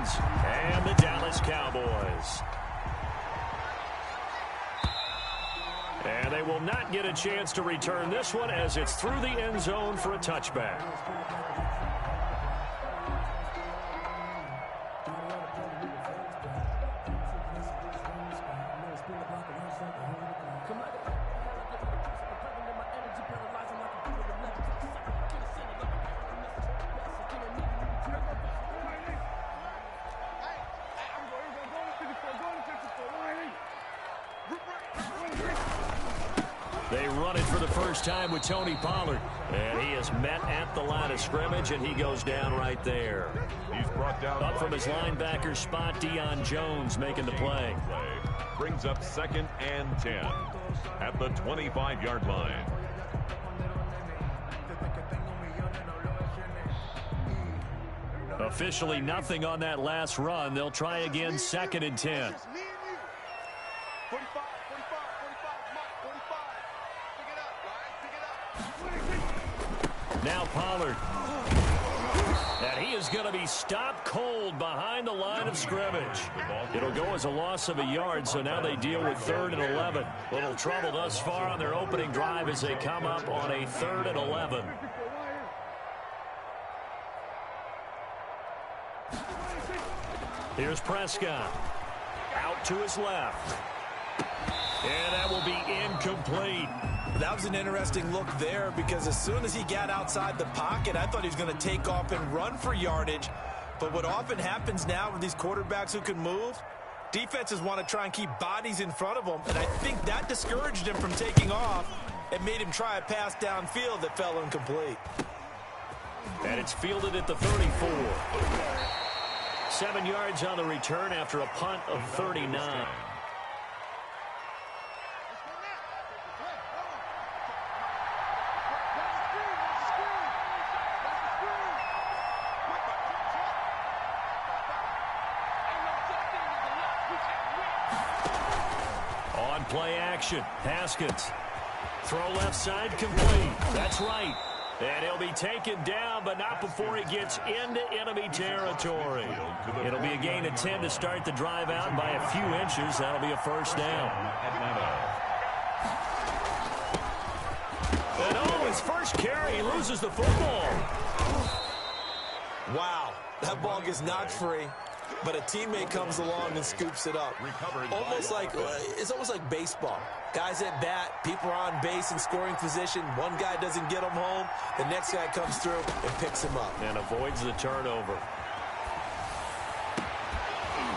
Falcons and the Dallas Cowboys. And they will not get a chance to return this one as it's through the end zone for a touchback. They run it for the first time with Tony Pollard. And he is met at the line of scrimmage, and he goes down right there. He's brought down up from his linebacker spot, Deion Jones making the play. Brings up 2nd and 10 at the 25-yard line. Officially nothing on that last run. They'll try again 2nd and 10. Now Pollard. And he is going to be stopped cold behind the line of scrimmage. It'll go as a loss of a yard, so now they deal with 3rd and 11. Little trouble thus far on their opening drive as they come up on a 3rd and 11. Here's Prescott. Out to his left. And that will be incomplete. That was an interesting look there because as soon as he got outside the pocket, I thought he was going to take off and run for yardage. But what often happens now with these quarterbacks who can move, defenses want to try and keep bodies in front of them. And I think that discouraged him from taking off and made him try a pass downfield that fell incomplete. And it's fielded at the 34. 7 yards on the return after a punt of 39. On play action, Haskins. Throw left side complete. That's right. And he'll be taken down, but not before he gets into enemy territory. It'll be a gain of 10 to start the drive out, and by a few inches, that'll be a first down. And oh, his first carry, he loses the football. Wow, that ball gets knocked free, but a teammate comes along and scoops it up. It's almost like baseball. Guys at bat, people are on base in scoring position. One guy doesn't get him home. The next guy comes through and picks him up. And avoids the turnover.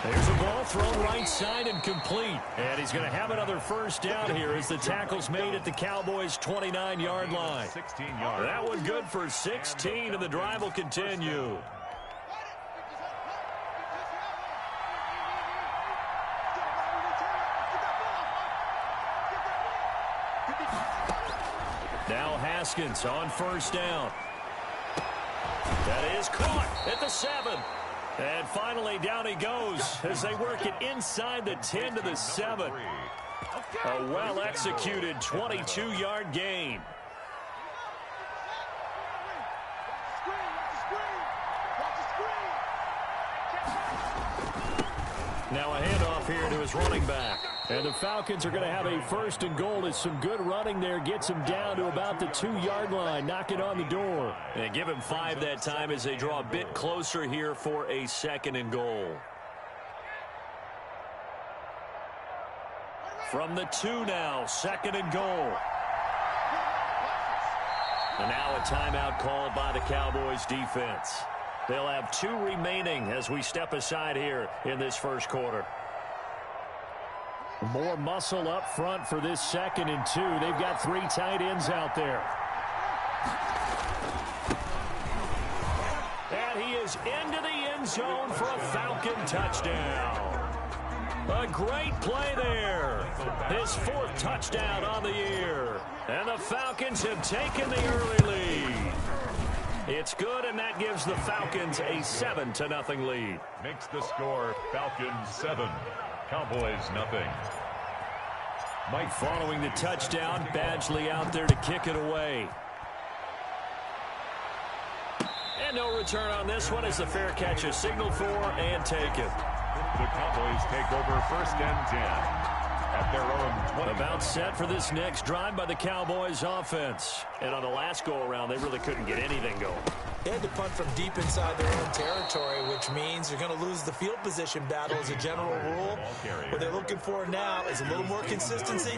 There's a ball thrown right side and complete. And he's going to have another first down here as the tackle's made at the Cowboys' 29-yard line. 16 yards. That one good for 16, and the drive will continue. Now Haskins on first down. That is caught at the 7. And finally down he goes as they work it inside the 10 to the 7. A well-executed 22-yard gain. Now a handoff here to his running back. And the Falcons are going to have a 1st and goal. It's some good running there. Gets him down to about the 2-yard line. Knocking on the door. And give him 5 that time as they draw a bit closer here for a 2nd and goal. From the 2 now, 2nd and goal. And now a timeout called by the Cowboys defense. They'll have 2 remaining as we step aside here in this first quarter. More muscle up front for this 2nd and 2. They've got 3 tight ends out there. And he is into the end zone for a Falcon touchdown. A great play there. His 4th touchdown on the year. And the Falcons have taken the early lead. It's good, and that gives the Falcons a 7-0 lead. Makes the score Falcons 7. Cowboys nothing. Mike following the touchdown. Badgley out there to kick it away. And no return on this one as the fair catch is signaled for and taken. The Cowboys take over 1st and 10. At their own 20. About set for this next drive by the Cowboys offense. And on the last go-around, they really couldn't get anything going. They had to punt from deep inside their own territory, which means you're going to lose the field position battle as a general rule. What they're looking for now is a little more consistency,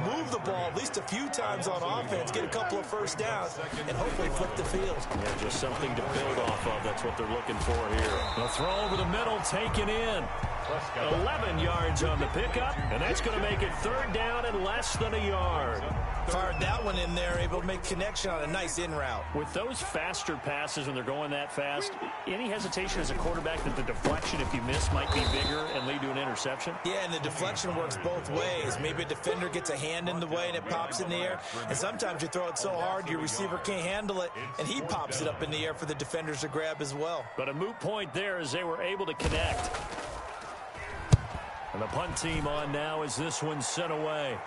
move the ball at least a few times on offense, get a couple of first downs, and hopefully flip the field. Yeah, just something to build off of. That's what they're looking for here. The throw over the middle, taken in. 11 yards on the pickup, and that's going to make it 3rd down and less than a yard. Fired that one in there, able to make connection on a nice in route. With those faster passes when they're going that fast, any hesitation as a quarterback that the deflection, if you miss, might be bigger and lead to an interception? Yeah, and the deflection works both ways. Maybe a defender gets a hand in the way and it pops in the air, and sometimes you throw it so hard your receiver can't handle it, and he pops it up in the air for the defenders to grab as well. But a moot point there as they were able to connect. And the punt team on now as this one's sent away.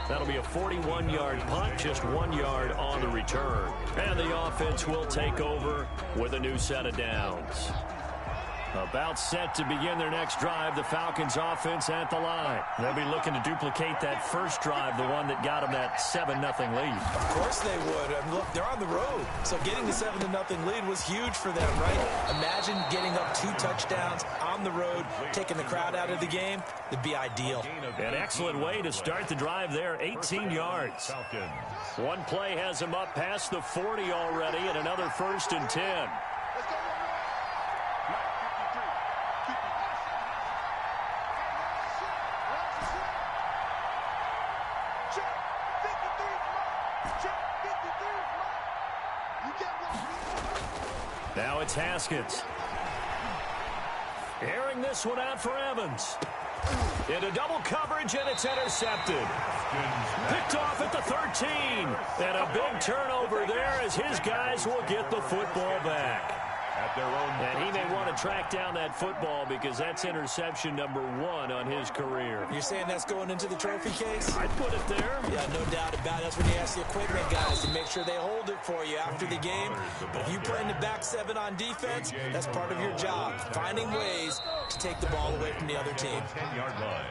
That'll be a 41-yard punt, just 1 yard on the return. And the offense will take over with a new set of downs. About set to begin their next drive, the Falcons offense at the line. They'll be looking to duplicate that first drive, the one that got them that 7-0 lead. Of course they would. I mean, look, they're on the road. So getting the 7-0 lead was huge for them, right? Imagine getting up 2 touchdowns on the road, taking the crowd out of the game. It'd be ideal. An excellent way to start the drive there, 18 yards. One play has them up past the 40 already, and another 1st and 10. Now it's Haskins. Airing this one out for Evans. Into double coverage, and it's intercepted. Picked off at the 13. And a big turnover there as his guys will get the football back. At their own. And he may want to track down that football because that's interception number 1 on his career. You're saying that's going into the trophy case? I'd put it there. Yeah, no doubt about it. That's when you ask the equipment guys to make sure they hold it for you after the game. But if you play in the back 7 on defense, that's part of your job, finding ways to take the ball away from the other team.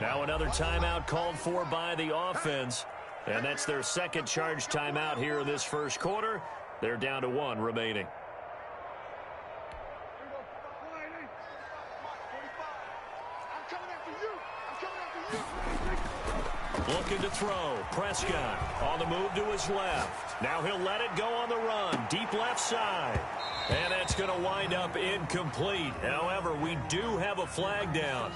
Now another timeout called for by the offense. And that's their second charge timeout here in this first quarter. They're down to 1 remaining. Looking to throw. Prescott on the move to his left. Now he'll let it go on the run. Deep left side. And that's going to wind up incomplete. However, we do have a flag down.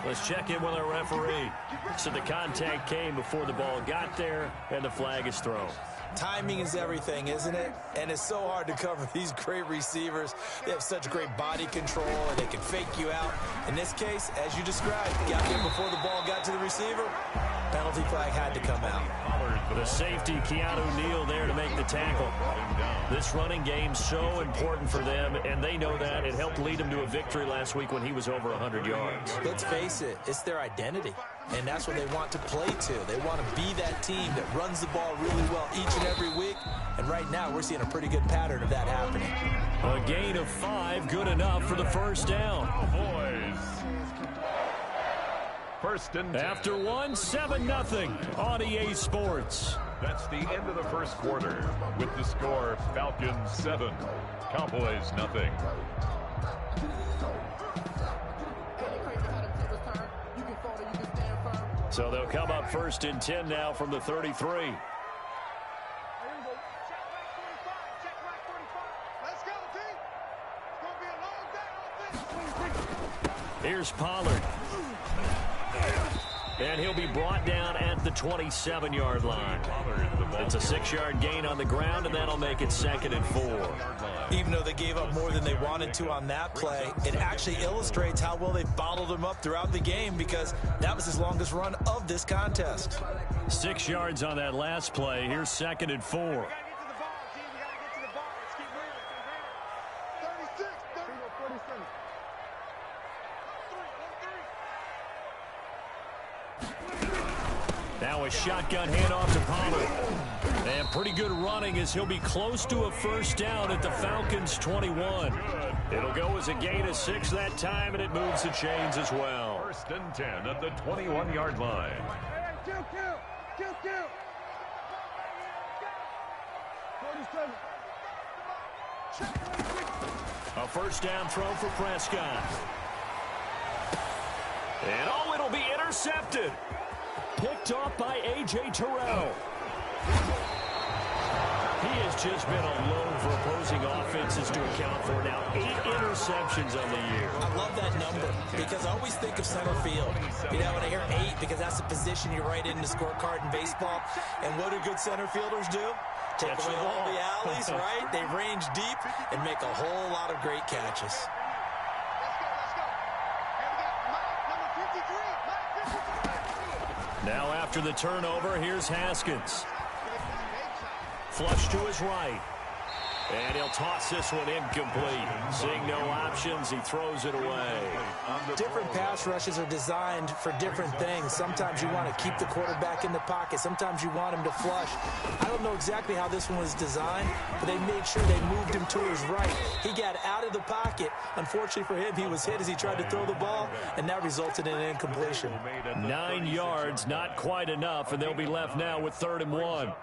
Let's check in with our referee. So the contact came before the ball got there, and the flag is thrown. Timing is everything, isn't it? And it's so hard to cover these great receivers. They have such great body control, and they can fake you out. In this case, as you described, got there before the ball got to the receiver. Penalty flag had to come out. The safety, Keanu Neal, there to make the tackle. This running game so important for them, and they know that. It helped lead them to a victory last week when he was over 100 yards. Let's face it, it's their identity, and that's what they want to play to. They want to be that team that runs the ball really well each and every week, and right now we're seeing a pretty good pattern of that happening. A gain of 5, good enough for the first down. Boys. 1st and 10. After 1, 7-0 on EA Sports. That's the end of the first quarter with the score Falcons 7, Cowboys nothing. So they'll come up 1st and 10 now from the 33. Here's Pollard. And he'll be brought down at the 27-yard line. It's a 6-yard gain on the ground, and that'll make it 2nd and 4. Even though they gave up more than they wanted to on that play, it actually illustrates how well they bottled them up throughout the game because that was his longest run of this contest. 6 yards on that last play. Here's 2nd and 4. Now a shotgun handoff to Pollard. And pretty good running as he'll be close to a first down at the Falcons' 21. It'll go as a gain of 6 that time, and it moves the chains as well. First and 10 at the 21-yard line. A first down throw for Prescott. And oh, it'll be intercepted. Picked off by A.J. Terrell. He has just been a load for opposing offenses to account for now. 8 interceptions on the year. I love that number because I always think of center field. You know, when I hear 8, because that's the position you write in the scorecard in baseball. And what do good center fielders do? Take away all the alleys, right? They range deep and make a whole lot of great catches. Now after the turnover, here's Haskins. Flush to his right. And he'll toss this one incomplete. Seeing no options, he throws it away. Different pass rushes are designed for different things. Sometimes you want to keep the quarterback in the pocket. Sometimes you want him to flush. I don't know exactly how this one was designed, but they made sure they moved him to his right. He got out of the pocket. Unfortunately for him, he was hit as he tried to throw the ball, and that resulted in an incompletion. 9 yards, not quite enough, and they'll be left now with 3rd and 1.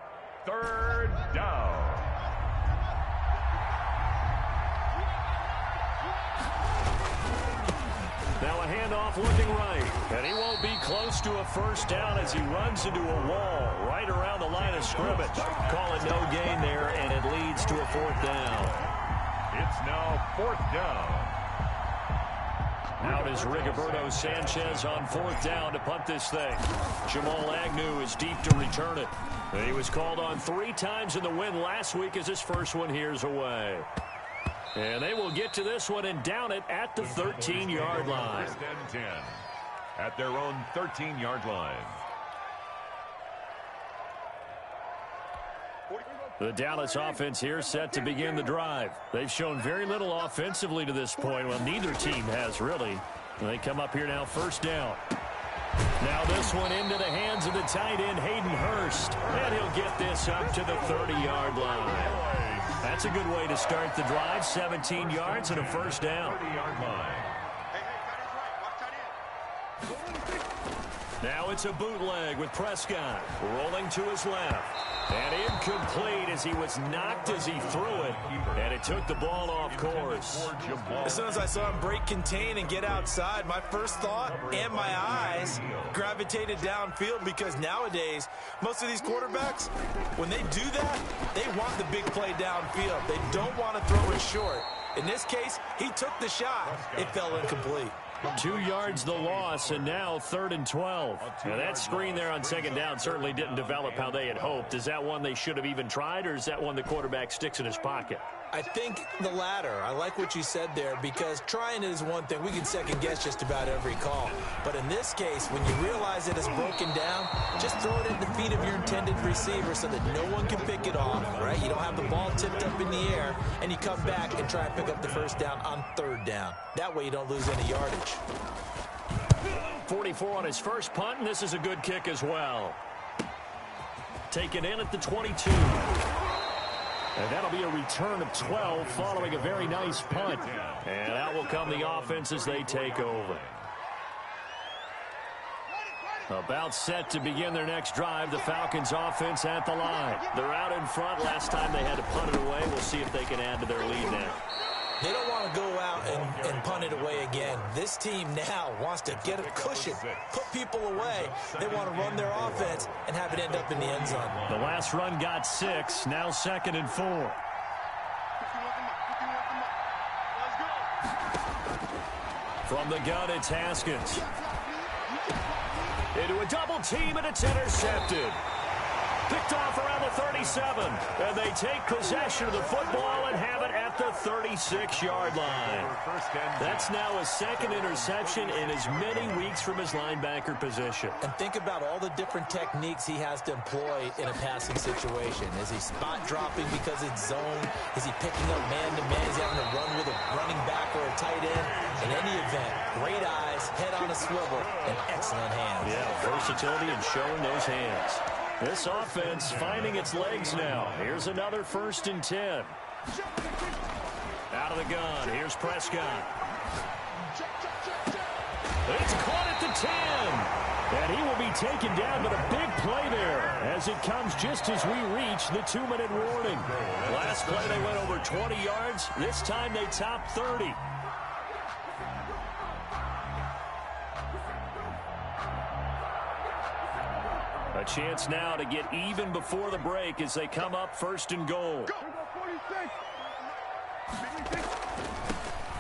Third down. Now a handoff looking right, and he won't be close to a first down as he runs into a wall right around the line of scrimmage. Call it no gain there, and it leads to a 4th down. It's now 4th down. Out is Rigoberto Sanchez on 4th down to punt this thing. Jamal Agnew is deep to return it. And he was called on 3 times in the win last week as his first one here's away. And they will get to this one and down it at the 13-yard line. First and 10 at their own 13-yard line. The Dallas offense here set to begin the drive. They've shown very little offensively to this point. Well, neither team has really. They come up here now, first down. Now this one into the hands of the tight end, Hayden Hurst. And he'll get this up to the 30-yard line. That's a good way to start the drive. 17 yards and a first down. 30-yard line. Now it's a bootleg with Prescott rolling to his left. And incomplete as he was knocked as he threw it. And it took the ball off course. As soon as I saw him break contain and get outside, my first thought and my eyes gravitated downfield, because nowadays, most of these quarterbacks, when they do that, they want the big play downfield. They don't want to throw it short. In this case, he took the shot. It fell incomplete. 2 yards the loss, and now 3rd and 12. Now that screen there on 2nd down certainly didn't develop how they had hoped. Is that one they should have even tried, or is that one the quarterback sticks in his pocket? I think the latter. I like what you said there, because trying it is one thing. We can second guess just about every call. But in this case, when you realize it is broken down, just throw it at the feet of your intended receiver so that no one can pick it off, right? You don't have the ball tipped up in the air, and you come back and try and pick up the first down on 3rd down. That way you don't lose any yardage. 44 on his first punt, and this is a good kick as well. Taken in at the 22. And that'll be a return of 12 following a very nice punt. And out will come the offense as they take over. About set to begin their next drive, the Falcons offense at the line. They're out in front. Last time they had to punt it away. We'll see if they can add to their lead now. They don't want to go out and punt it away again. This team now wants to get a cushion, put people away. They want to run their offense and have it end up in the end zone. The last run got 6, now 2nd and 4. From the gun, it's Haskins. Into a double team, and it's intercepted. Picked off around the 37, and they take possession of the football and have it at the 36-yard line. That's now a 2nd interception in as many weeks from his linebacker position. And think about all the different techniques he has to employ in a passing situation. Is he spot dropping because it's zone? Is he picking up man-to-man? Is he having to run with a running back or a tight end? In any event, Great eyes, head on a swivel, and excellent hands. Yeah, versatility and showing those hands. This offense finding its legs now. Here's another 1st and 10. Out of the gun. Here's Prescott. It's caught at the 10. And he will be taken down, but a big play there as it comes just as we reach the 2-minute warning. Last play they went over 20 yards. This time they topped 30. A chance now to get even before the break as they come up 1st and goal.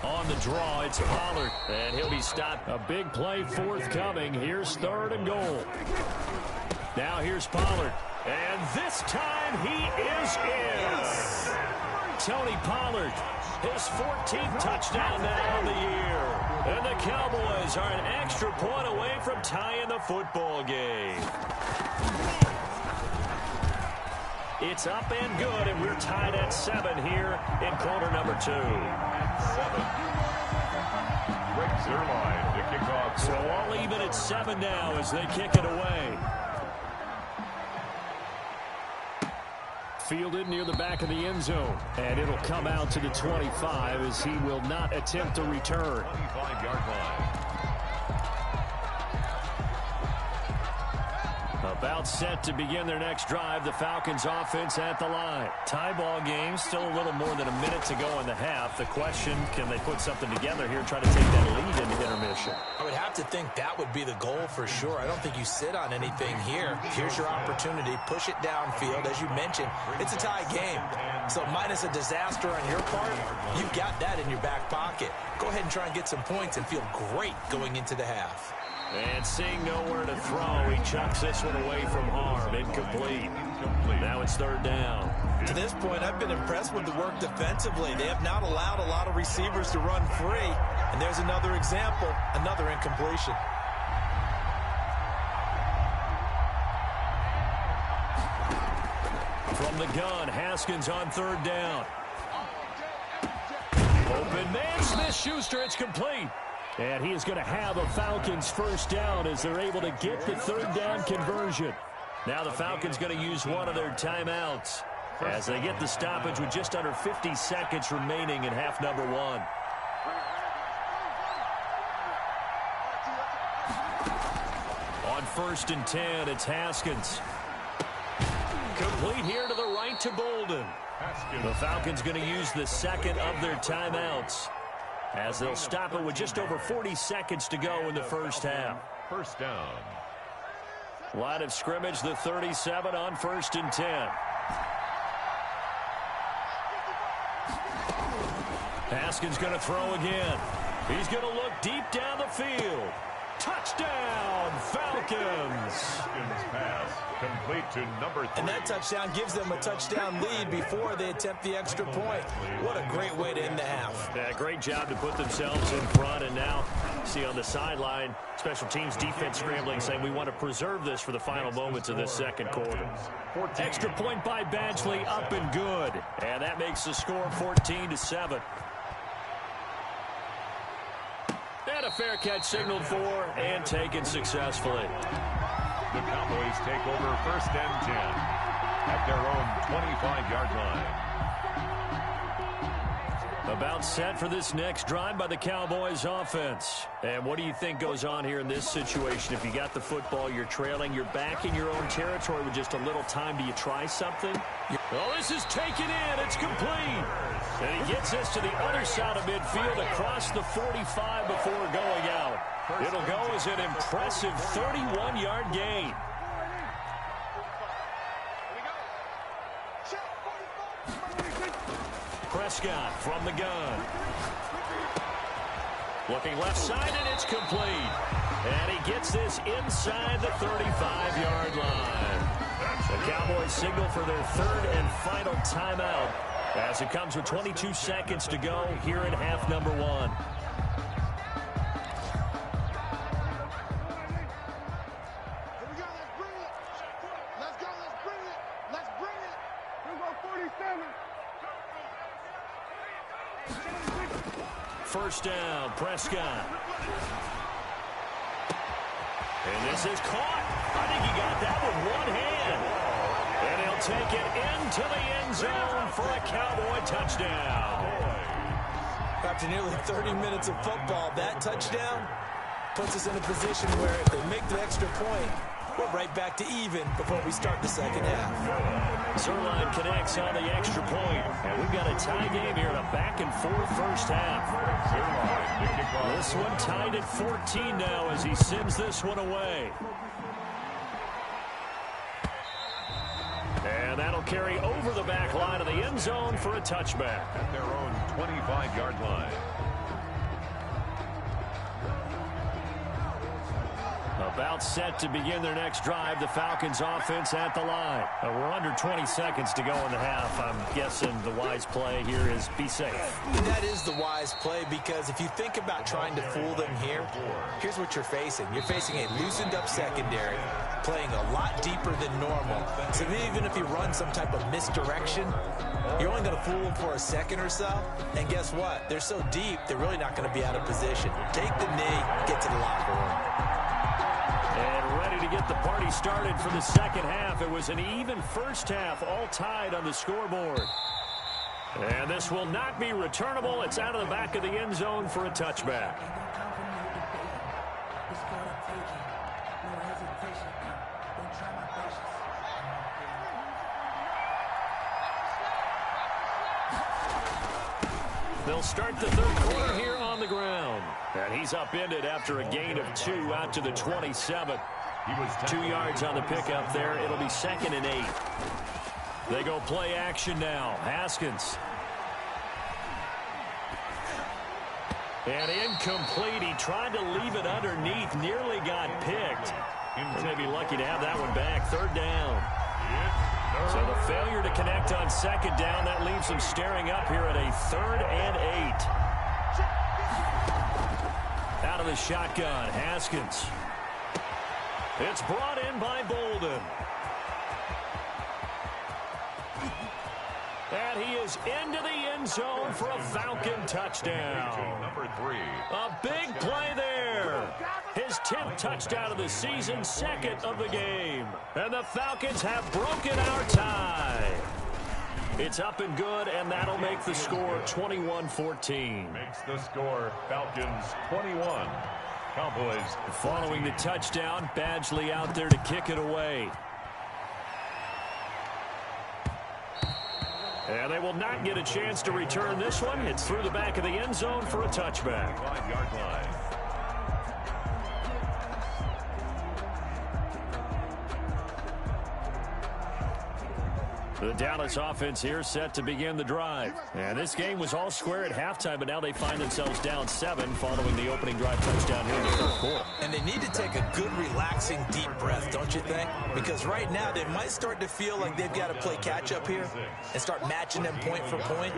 On the draw, it's Pollard, and he'll be stopped. A big play forthcoming. Here's 3rd and goal. Now here's Pollard, and this time he is in. Tony Pollard, his 14th touchdown now of the year. And the Cowboys are an extra point away from tying the football game. It's up and good, and we're tied at 7 here in quarter number 2. 7. Rick Zerline to kick off. So all even at 7 now as they kick it away. Fielded near the back of the end zone. And it'll come out to the 25 as he will not attempt to return. 25-yard line. About set to begin their next drive. The Falcons offense at the line. Tie ball game. Still a little more than a minute to go in the half. The question, can they put something together here, try to take that lead into intermission? I would have to think that would be the goal for sure. I don't think you sit on anything here. Here's your opportunity. Push it downfield. As you mentioned, it's a tie game. So minus a disaster on your part, you've got that in your back pocket. Go ahead and try and get some points and feel great going into the half. And seeing nowhere to throw, he chucks this one away from harm. Incomplete. Now it's 3rd down. To this point, I've been impressed with the work defensively. They have not allowed a lot of receivers to run free. And there's another example, another incompletion. From the gun, Haskins on 3rd down. Open man, Smith-Schuster, it's complete. And he is going to have a Falcons 1st down as they're able to get the 3rd down conversion. Now the Falcons going to use one of their timeouts as they get the stoppage with just under 50 seconds remaining in half number 1. On 1st and 10, it's Haskins. Complete here to the right to Bolden. The Falcons going to use the 2nd of their timeouts as they'll stop it with just over 40 seconds to go in the 1st half. 1st down. Line of scrimmage, the 37 on 1st and 10. Haskins going to throw again. He's going to look deep down the field. Touchdown, Falcons. Haskins pass complete to number 3. And that touchdown gives them a touchdown lead before they attempt the extra point. What a great way to end the half. Yeah, great job to put themselves in front. And now, see on the sideline, special teams defense scrambling, saying we want to preserve this for the final moments of this 2nd quarter. Extra point by Badgley, up and good. And that makes the score 14-7. And a fair catch signaled for and taken successfully. The Cowboys take over 1st and 10 at their own 25-yard line. About set for this next drive by the Cowboys offense. And what do you think goes on here in this situation? If you got the football, you're trailing, you're back in your own territory with just a little time. Do you try something? Well, this is taken in. It's complete. And he gets this to the other side of midfield across the 45 before going out. It'll go as an impressive 31-yard gain. Prescott from the gun. Looking left side, and it's complete. And he gets this inside the 35-yard line. The Cowboys signal for their 3rd and final timeout as it comes with 22 seconds to go here in half number 1. first down. Prescott. And this is caught. I think he got that with one hand. And he'll take it into the end zone for a Cowboy touchdown. After nearly 30 minutes of football, that touchdown puts us in a position where if they make the extra point, we're right back to even before we start the second half. Zuerlein connects on the extra point. And we've got a tie game here in a back-and-forth first half. This one tied at 14 now as he sends this one away. And that'll carry over the back line of the end zone for a touchback. At their own 25-yard line. About set to begin their next drive. The Falcons offense at the line. We're under 20 seconds to go in the half. I'm guessing the wise play here is be safe. That is the wise play, because if you think about trying to fool them here, here's what you're facing. You're facing a loosened up secondary, playing a lot deeper than normal. So even if you run some type of misdirection, you're only going to fool them for a second or so. And guess what? They're so deep, they're really not going to be out of position. Take the knee, get to the locker room. And ready to get the party started for the second half. It was an even first half, all tied on the scoreboard. And this will not be returnable. It's out of the back of the end zone for a touchback. They'll start the third quarter here on the ground. And he's upended after a gain of 2 out to the 27. He was 2 yards on the pickup there. It'll be 2nd and 8. They go play action now. Haskins. And incomplete. He tried to leave it underneath. Nearly got picked. They may be lucky to have that one back. 3rd down. So the failure to connect on 2nd down, that leaves him staring up here at a 3rd and 8. Out of the shotgun, Haskins. It's brought in by Bolden. And he is into the end zone for a Falcon touchdown. Number 3. A big play there. His 10th touchdown of the season, 2nd of the game. And the Falcons have broken our tie. It's up and good, and that'll make the score 21-14. Makes the score Falcons 21. Cowboys. Following the touchdown, Badgley out there to kick it away. And they will not get a chance to return this one. It's through the back of the end zone for a touchback. 5-yard line. The Dallas offense here set to begin the drive. And this game was all square at halftime, but now they find themselves down 7 following the opening drive touchdown here in the third quarter. And they need to take a good, relaxing, deep breath, don't you think? Because right now they might start to feel like they've got to play catch-up here and start matching them point for point.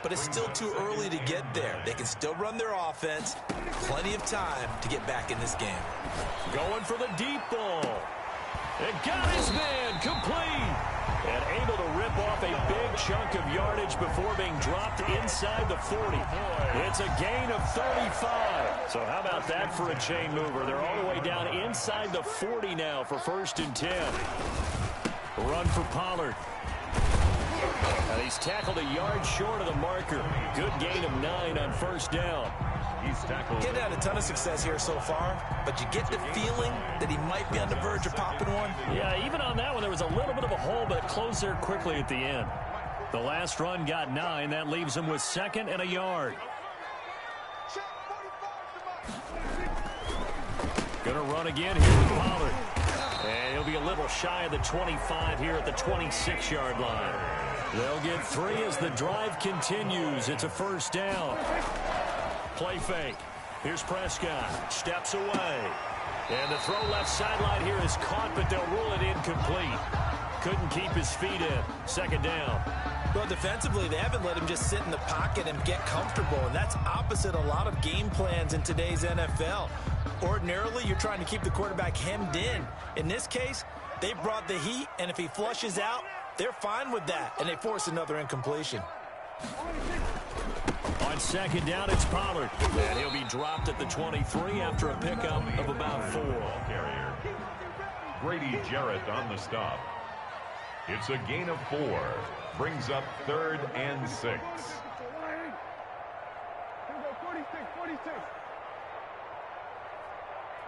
But it's still too early to get there. They can still run their offense. Plenty of time to get back in this game. Going for the deep ball. And got his man complete. And able to rip off a big chunk of yardage before being dropped inside the 40. It's a gain of 35. So how about that for a chain mover? They're all the way down inside the 40 now for 1st and 10. Run for Pollard. And he's tackled a yard short of the marker. Good gain of 9 on 1st down. He's tackled. Getting had a ton of success here so far, but you get the feeling that he might be on the verge of popping one. Yeah, even on that one, there was a little bit of a hole, but it closed there quickly at the end. The last run got 9. That leaves him with 2nd and a yard. Gonna run again here with Pollard. And he'll be a little shy of the 25 here at the 26-yard line. They'll get 3 as the drive continues. It's a 1st down. Play fake. Here's Prescott. Steps away. And the throw left sideline here is caught, but they'll rule it incomplete. Couldn't keep his feet in. 2nd down. Well, defensively, they haven't let him just sit in the pocket and get comfortable, and that's opposite a lot of game plans in today's NFL. Ordinarily, you're trying to keep the quarterback hemmed in. In this case, they brought the heat, and if he flushes out, they're fine with that, and they force another incompletion. On second down, it's Pollard. And he'll be dropped at the 23 after a pickup of about 4. Carrier. Grady Jarrett on the stop. It's a gain of 4. Brings up 3rd and 6. Here we go, 46, 46.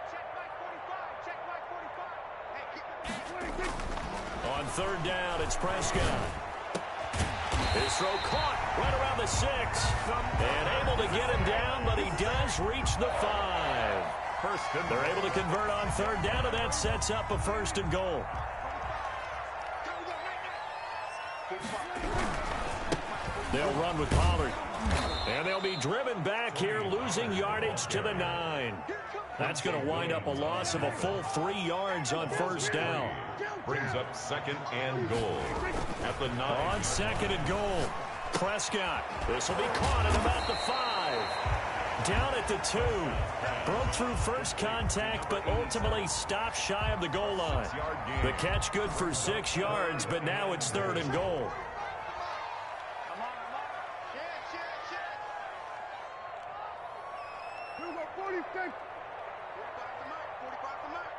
Check Mike 45, check Mike 45. Hey, keep it. On 3rd down, it's Prescott. His throw caught right around the 6. And able to get him down, but he does reach the 5. They're able to convert on 3rd down, and that sets up a 1st and goal. They'll run with Pollard. And they'll be driven back here, losing yardage to the 9. That's going to wind up a loss of a full 3 yards on 1st down. Brings up 2nd and goal at the 9. On 2nd and goal, Prescott. This will be caught at about the 5. Down at the 2. Broke through first contact, but ultimately stopped shy of the goal line. The catch good for 6 yards, but now it's 3rd and goal. Here we go, 46. 45 to Mike, 45 to Mike.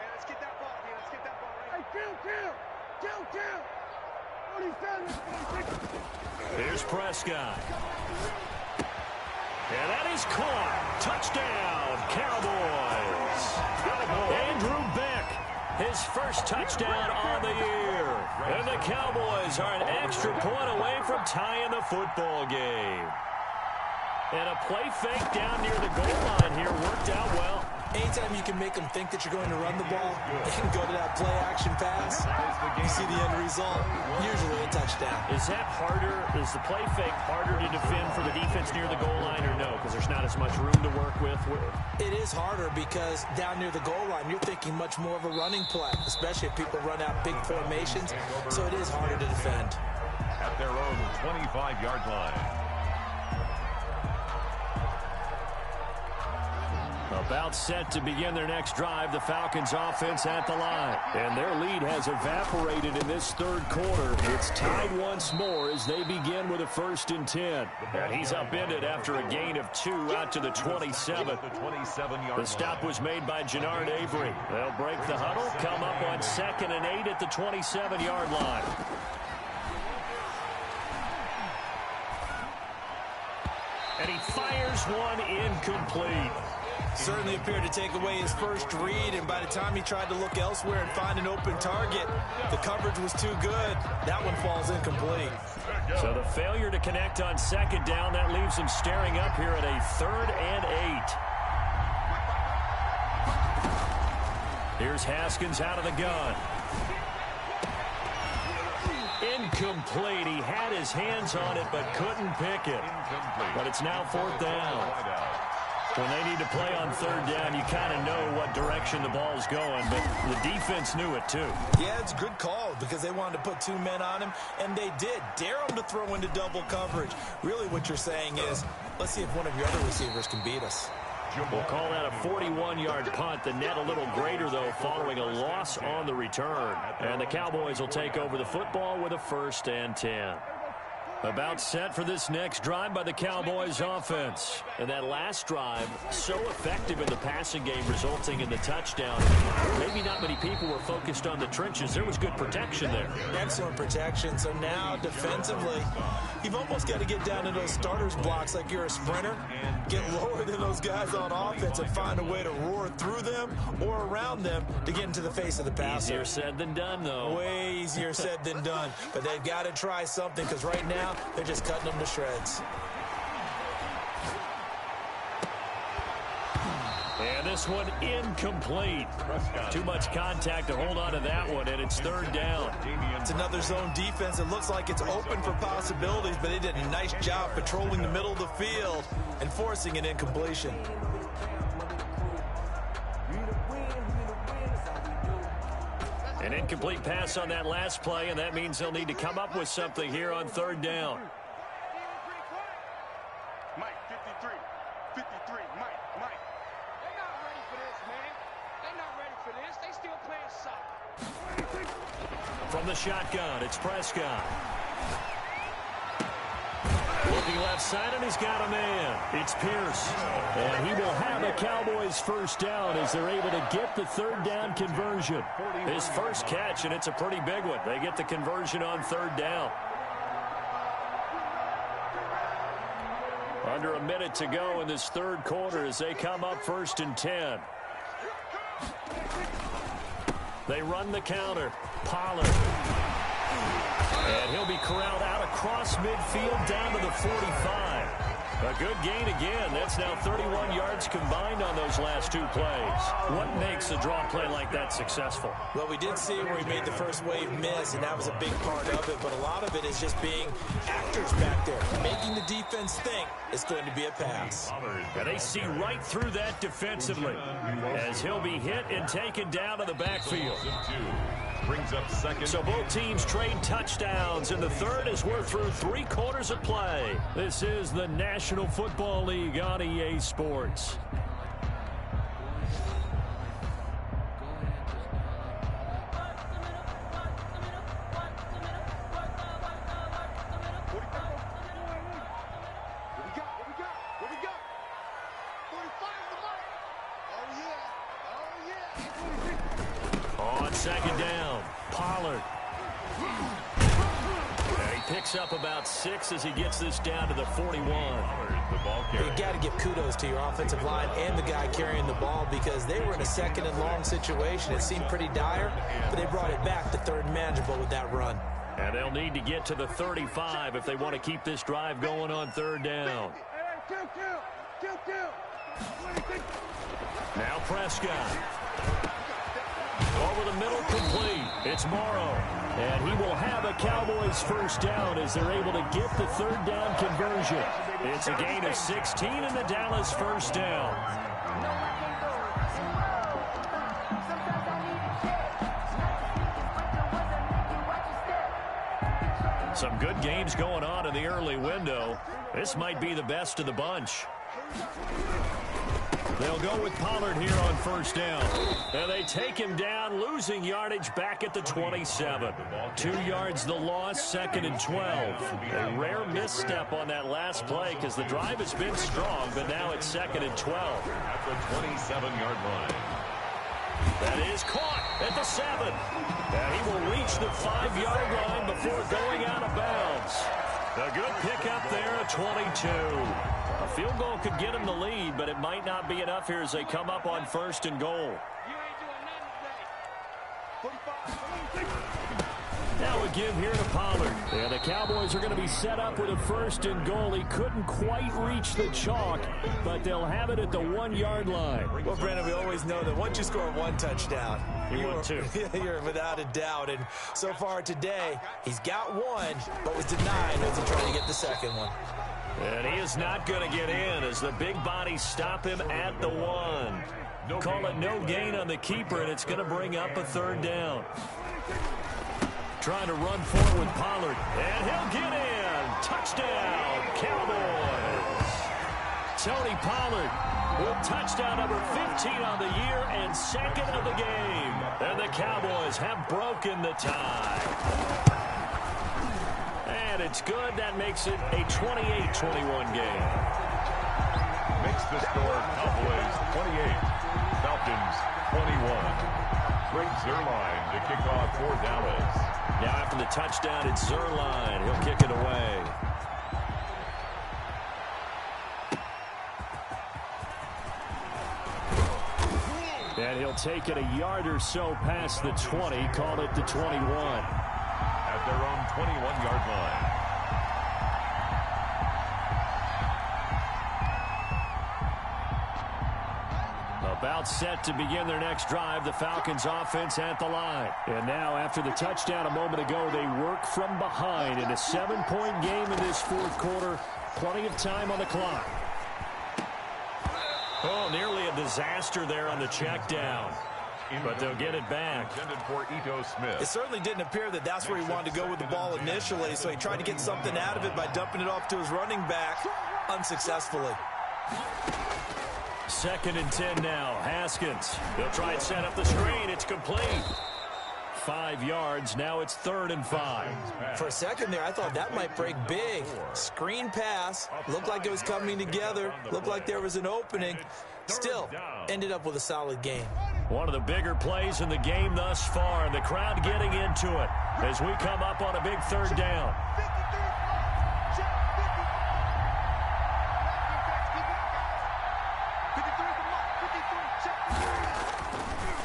Hey, let's get that ball, man. Let's get that ball right. Hey, kill. 47, 46. Here's Prescott. And that is caught. Touchdown, Cowboys. Andrew Beck, his first touchdown on the year. And the Cowboys are an extra point away from tying the football game. And a play fake down near the goal line here worked out well. Anytime you can make them think that you're going to run the ball and go to that play-action pass, you see the end result, usually a touchdown. Is that harder? Is the play fake harder to defend for the defense near the goal line or no? Because there's not as much room to work with? It is harder because down near the goal line, you're thinking much more of a running play, especially if people run out big formations, so it is harder to defend. At their own 25-yard line. About set to begin their next drive, the Falcons offense at the line. And their lead has evaporated in this 3rd quarter. It's tied once more as they begin with a 1st and 10. And he's upended after a gain of 2 out to the 27. The stop was made by Jannard Avery. They'll break the huddle, come up on 2nd and 8 at the 27-yard line. And he fires one incomplete. Certainly appeared to take away his first read, and by the time he tried to look elsewhere and find an open target, the coverage was too good. That one falls incomplete. So the failure to connect on 2nd down, that leaves him staring up here at a 3rd and 8. Here's Haskins out of the gun. Incomplete. He had his hands on it but couldn't pick it. But it's now 4th down. When they need to play on 3rd down, you kind of know what direction the ball's going, but the defense knew it too. Yeah, it's a good call because they wanted to put 2 men on him, and they did. Dare him to throw into double coverage. Really what you're saying is, let's see if one of your other receivers can beat us. We'll call that a 41-yard punt. The net a little greater, though, following a loss on the return. And the Cowboys will take over the football with a 1st and 10. About set for this next drive by the Cowboys offense. And that last drive, so effective in the passing game, resulting in the touchdown. Maybe not many people were focused on the trenches. There was good protection there. Excellent protection. So now, defensively, you've almost got to get down to those starters blocks like you're a sprinter. Get lower than those guys on offense and find a way to roar through them or around them to get into the face of the passer. Easier said than done, though. Way easier said than done. But they've got to try something because right now, they're just cutting them to shreds. And this one incomplete. Too much contact to hold on to that one, and it's 3rd down. It's another zone defense. It looks like it's open for possibilities, but they did a nice job patrolling the middle of the field and forcing an incompletion. An incomplete pass on that last play, and that means they'll need to come up with something here on 3rd down. Mike, 53. 53. Mike. They're not ready for this, man. They're not ready for this. They still playing soccer. From the shotgun, it's Prescott. Looking left side, and he's got a man. It's Pierce. And he will have a Cowboys first down as they're able to get the third down conversion. His first catch, and it's a pretty big one. They get the conversion on third down. Under a minute to go in this third quarter as they come up 1st and 10. They run the counter. Pollard. And he'll be corralled out across midfield down to the 45. A good gain again. That's now 31 yards combined on those last two plays. What makes a draw play like that successful? Well, we did see where he made the first wave miss, and that was a big part of it. But a lot of it is just being actors back there, making the defense think it's going to be a pass. And they see right through that defensively as he'll be hit and taken down to the backfield. Brings up second. So both teams trade touchdowns in the third as we're through 3 quarters of play. This is the National Football League on EA Sports. Second down, Pollard. And he picks up about 6 as he gets this down to the 41. You got to give kudos to your offensive line and the guy carrying the ball because they were in a 2nd and long situation. It seemed pretty dire, but they brought it back to 3rd and manageable with that run. And they'll need to get to the 35 if they want to keep this drive going on 3rd down. Now Prescott. Over the middle, complete. It's Morrow. And he will have a Cowboys first down as they're able to get the 3rd down conversion. It's a gain of 16 and the Dallas first down. Some good games going on in the early window. This might be the best of the bunch. They'll go with Pollard here on first down. And they take him down, losing yardage back at the 27. 2 yards the loss, 2nd and 12. A rare misstep on that last play because the drive has been strong, but now it's 2nd and 12. At the 27-yard line. That is caught at the 7. And he will reach the 5-yard line before going out of bounds. A good pickup there at 22. A field goal could get him the lead, but it might not be enough here as they come up on 1st and goal. Now a give here to Pollard. And the Cowboys are going to be set up with a 1st and goal. He couldn't quite reach the chalk, but they'll have it at the 1-yard line. Well, Brandon, we always know that once you score 1 touchdown, you're without a doubt. And so far today, he's got 1, but was denied as he tried to get the 2nd one. And he is not going to get in as the big bodies stop him at the 1. Call it no gain on the keeper, and it's going to bring up a 3rd down. Trying to run forward with Pollard, and he'll get in. Touchdown, Cowboys. Tony Pollard with touchdown number 15 on the year and 2nd of the game. And the Cowboys have broken the tie. And it's good. That makes it a 28-21 game. Makes the score Cowboys 28, Falcons 21. Greg Zuerlein to kick off for Dallas. Now after the touchdown, it's Zuerlein. He'll kick it away. And he'll take it a yard or so past the 20, call it the 21. At their own 21-yard line. About set to begin their next drive, the Falcons offense at the line. And now after the touchdown a moment ago, they work from behind in a 7-point game in this 4th quarter. Plenty of time on the clock. Oh, nearly a disaster there on the check down. But they'll get it back. Intended for Ito Smith. It certainly didn't appear that that's where he wanted to go with the ball initially, so he tried to get something out of it by dumping it off to his running back unsuccessfully. 2nd and 10 now. Haskins. They'll try and set up the screen. It's complete. 5 yards. Now it's 3rd and 5. For a second there, I thought that might break big. Screen pass. Looked like it was coming together. Looked like there was an opening. Still, ended up with a solid game. One of the bigger plays in the game thus far. The crowd getting into it as we come up on a big 3rd down.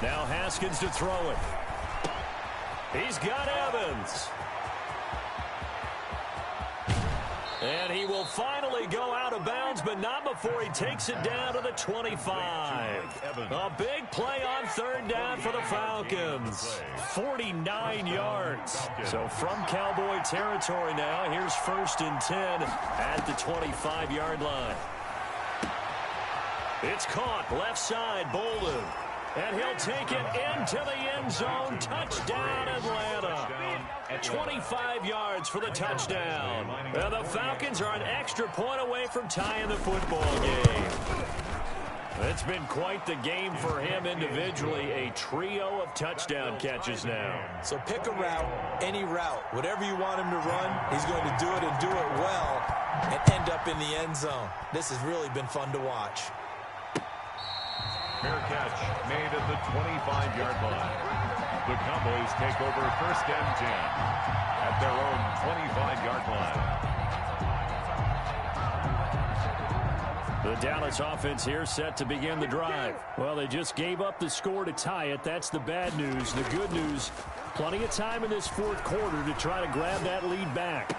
Now Haskins to throw it. He's got Evans. And he will finally go out of bounds, but not before he takes it down to the 25. A big play on 3rd down for the Falcons. 49 yards. So from Cowboy territory now, here's 1st and 10 at the 25-yard line. It's caught left side, Bolden. And he'll take it into the end zone. Touchdown, Atlanta. 25 yards for the touchdown. And the Falcons are an extra point away from tying the football game. It's been quite the game for him individually. A trio of touchdown catches now. So pick a route, any route. Whatever you want him to run, he's going to do it and do it well and end up in the end zone. This has really been fun to watch. Fair catch made at the 25-yard line. The Cowboys take over 1st and 10 at their own 25-yard line. The Dallas offense here set to begin the drive. Well, they just gave up the score to tie it. That's the bad news. The good news, plenty of time in this 4th quarter to try to grab that lead back.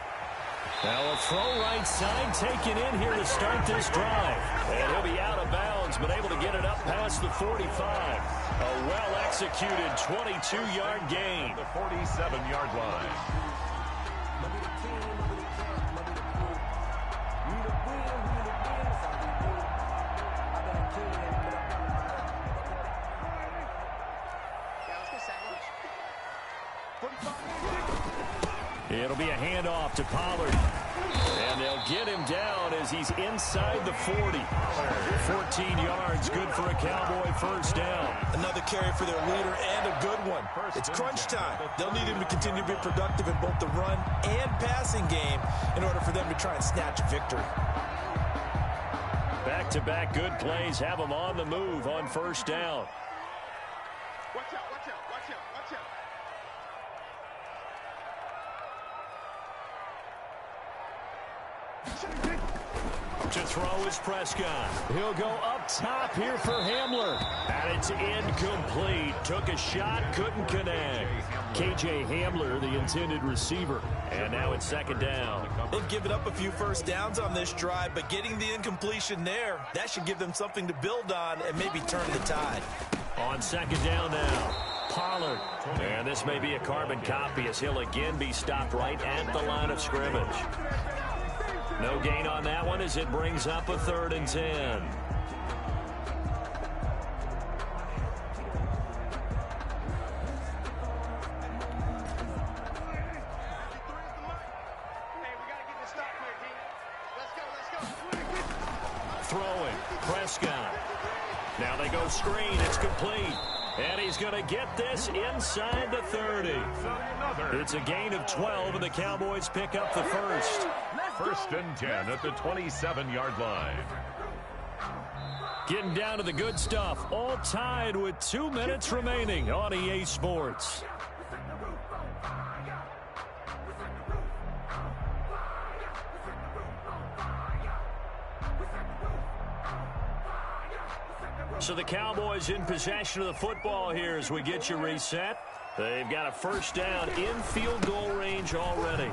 Now a throw right side taken in here to start this drive. And he'll be out of bounds, but able to get it up past the 45. A well-executed 22-yard gain. The 47-yard line. It'll be a handoff to Pollard. And they'll get him down as he's inside the 40. 14 yards, good for a Cowboy 1st down. Another carry for their leader and a good one. It's crunch time. They'll need him to continue to be productive in both the run and passing game in order for them to try and snatch a victory. Back-to-back good plays have them on the move on 1st down. Watch out, watch out, watch out, watch out. To throw is Prescott. He'll go up top here for Hamler. And it's incomplete. Took a shot, couldn't connect. KJ Hamler, the intended receiver. And now it's 2nd down. They've given up a few 1st downs on this drive, but getting the incompletion there, that should give them something to build on and maybe turn the tide. On 2nd down now, Pollard. And this may be a carbon copy as he'll again be stopped right at the line of scrimmage. No gain on that one as it brings up a 3rd and 10. Throwing, Prescott. Now they go screen, it's complete. And he's going to get this inside the 30. It's a gain of 12, and the Cowboys pick up the 1st. 1st and 10 at the 27-yard line. Getting down to the good stuff. All tied with 2 minutes remaining on EA Sports. So the Cowboys in possession of the football here as we get you reset. They've got a 1st down in field goal range already.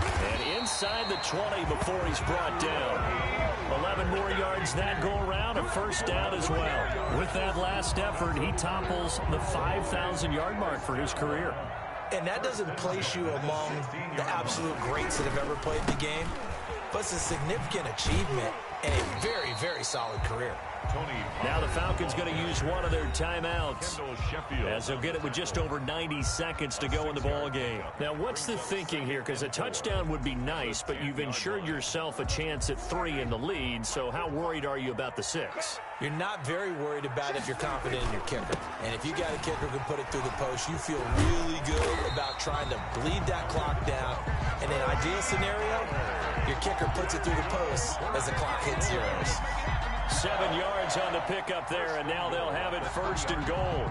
And inside the 20 before he's brought down. 11 more yards that go around, a 1st down as well. With that last effort, he topples the 5,000-yard mark for his career. And that doesn't place you among the absolute greats that have ever played the game. but it's a significant achievement and a very, very solid career. Now the Falcons going to use one of their timeouts as they'll get it with just over 90 seconds to go in the ball game. Now, what's the thinking here? Because a touchdown would be nice, but you've ensured yourself a chance at 3 in the lead, so how worried are you about the 6? You're not very worried about it if you're confident in your kicker. And if you got a kicker who can put it through the post, you feel really good about trying to bleed that clock down. In an ideal scenario, your kicker puts it through the post as the clock hits zeros. 7 yards on the pickup there, and now they'll have it 1st and goal.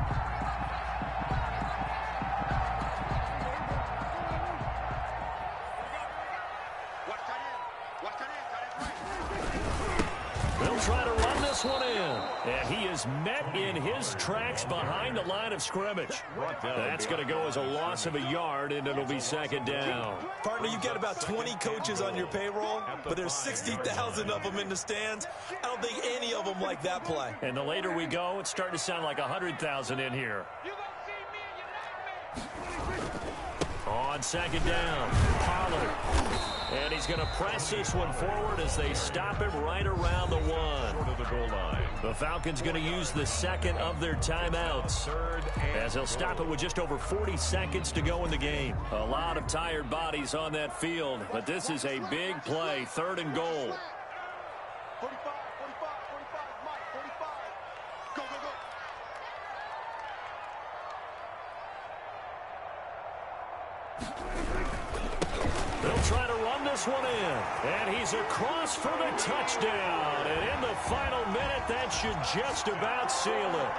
They'll try to run this one in, and he is met in his tracks behind the line of scrimmage. That's going to go as a loss of a yard, and it'll be 2nd down. Partner, you've got about 20 coaches on your payroll, but there's 60,000 of them in the stands. I don't think any of them like that play. And the later we go, it's starting to sound like 100,000 in here. On 2nd down, Pollard. And he's going to press this one forward as they stop him right around the 1. The Falcons going to use the 2nd of their timeouts as they'll stop it with just over 40 seconds to go in the game. A lot of tired bodies on that field, but this is a big play, 3rd and goal. 45, Mike, 45. Go, go, go. They'll try to run this one in, and he's across for the touchdown. And in the final minute, that should just about seal it.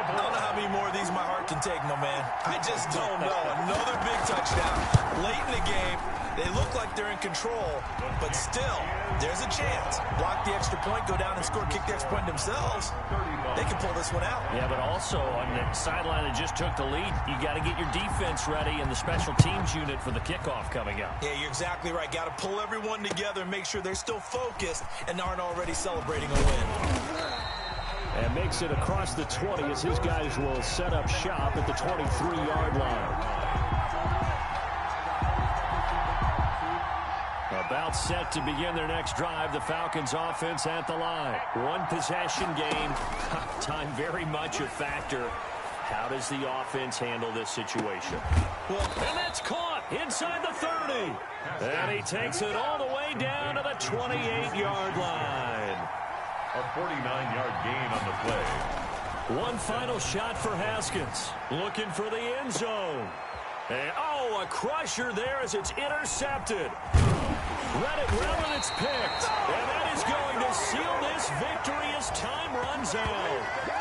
I don't know how many more of these my heart can take, my man. I just don't know. Another big touchdown late in the game. They look like they're in control, but still, there's a chance. Block the extra point, go down and score, kick the extra point themselves. They can pull this one out. Yeah, but also on the sideline that just took the lead, you got to get your defense ready and the special teams unit for the kickoff coming up. Yeah, you're exactly right. Got to pull everyone together and make sure they're still focused and aren't already celebrating a win. And makes it across the 20 as his guys will set up shop at the 23-yard line. About set to begin their next drive. The Falcons offense at the line. One possession game. Time very much a factor. How does the offense handle this situation? And that's caught inside the 30. And he takes it all the way down to the 28-yard line. A 49-yard gain on the play. One final shot for Haskins. Looking for the end zone. And, a crusher there as it's intercepted. Read it well, and it's picked. And that is going to seal this victory as time runs out.